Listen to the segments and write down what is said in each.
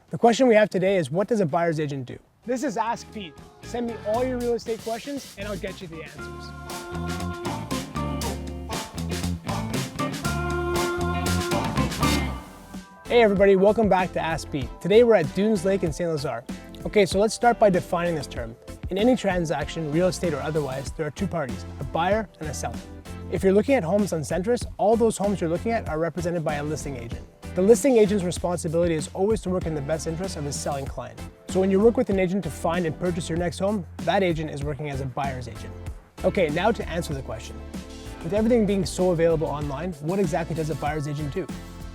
The question we have today is, what does a buyer's agent do? This is Ask Pete. Send me all your real estate questions and I'll get you the answers. Hey everybody, welcome back to Ask Pete. Today we're at Dunes Lake in Saint-Lazare. Okay, so let's start by defining this term. In any transaction, real estate or otherwise, there are two parties, a buyer and a seller. If you're looking at homes on Centris, all those homes you're looking at are represented by a listing agent. The listing agent's responsibility is always to work in the best interest of his selling client. So when you work with an agent to find and purchase your next home, that agent is working as a buyer's agent. Okay, now to answer the question. With everything being so available online, what exactly does a buyer's agent do?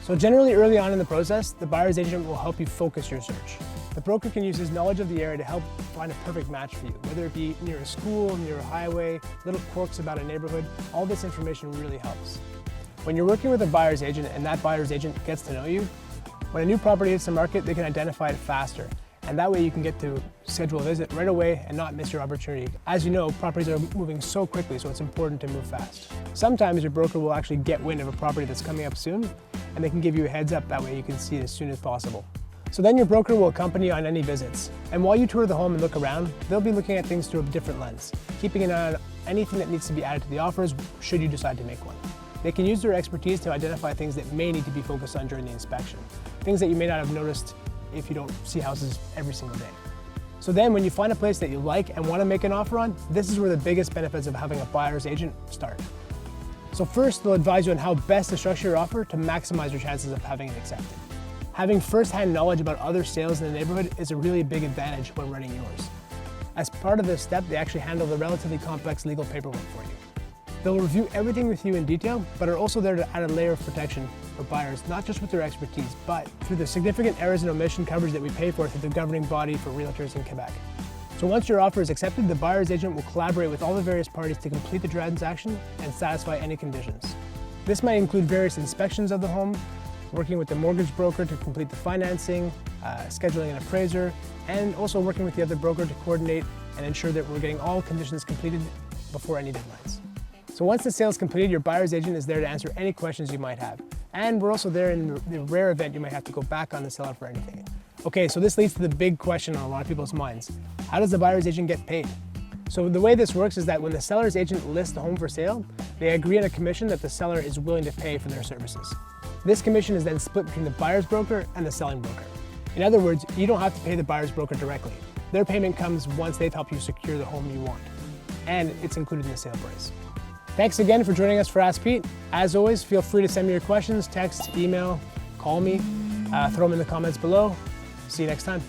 So generally early on in the process, the buyer's agent will help you focus your search. The broker can use his knowledge of the area to help find a perfect match for you, whether it be near a school, near a highway, little quirks about a neighborhood. All this information really helps. When you're working with a buyer's agent and that buyer's agent gets to know you, when a new property hits the market, they can identify it faster. And that way you can get to schedule a visit right away and not miss your opportunity. As you know, properties are moving so quickly, so it's important to move fast. Sometimes your broker will actually get wind of a property that's coming up soon, and they can give you a heads up, that way you can see it as soon as possible. So then your broker will accompany you on any visits. And while you tour the home and look around, they'll be looking at things through a different lens, keeping an eye on anything that needs to be added to the offers should you decide to make one. They can use their expertise to identify things that may need to be focused on during the inspection, things that you may not have noticed if you don't see houses every single day. So then when you find a place that you like and want to make an offer on, this is where the biggest benefits of having a buyer's agent start. So first, they'll advise you on how best to structure your offer to maximize your chances of having it accepted. Having first-hand knowledge about other sales in the neighborhood is a really big advantage when running yours. As part of this step, they actually handle the relatively complex legal paperwork for you. They'll review everything with you in detail, but are also there to add a layer of protection for buyers, not just with their expertise, but through the significant errors and omission coverage that we pay for through the governing body for realtors in Quebec. So once your offer is accepted, the buyer's agent will collaborate with all the various parties to complete the transaction and satisfy any conditions. This might include various inspections of the home, working with the mortgage broker to complete the financing, scheduling an appraiser, and also working with the other broker to coordinate and ensure that we're getting all conditions completed before any deadlines. So once the sale is completed, your buyer's agent is there to answer any questions you might have. And we're also there in the rare event you might have to go back on the seller for anything. Okay, so this leads to the big question on a lot of people's minds. How does the buyer's agent get paid? So the way this works is that when the seller's agent lists the home for sale, they agree on a commission that the seller is willing to pay for their services. This commission is then split between the buyer's broker and the selling broker. In other words, you don't have to pay the buyer's broker directly. Their payment comes once they've helped you secure the home you want. And it's included in the sale price. Thanks again for joining us for Ask Pete. As always, feel free to send me your questions, text, email, call me, throw them in the comments below. See you next time.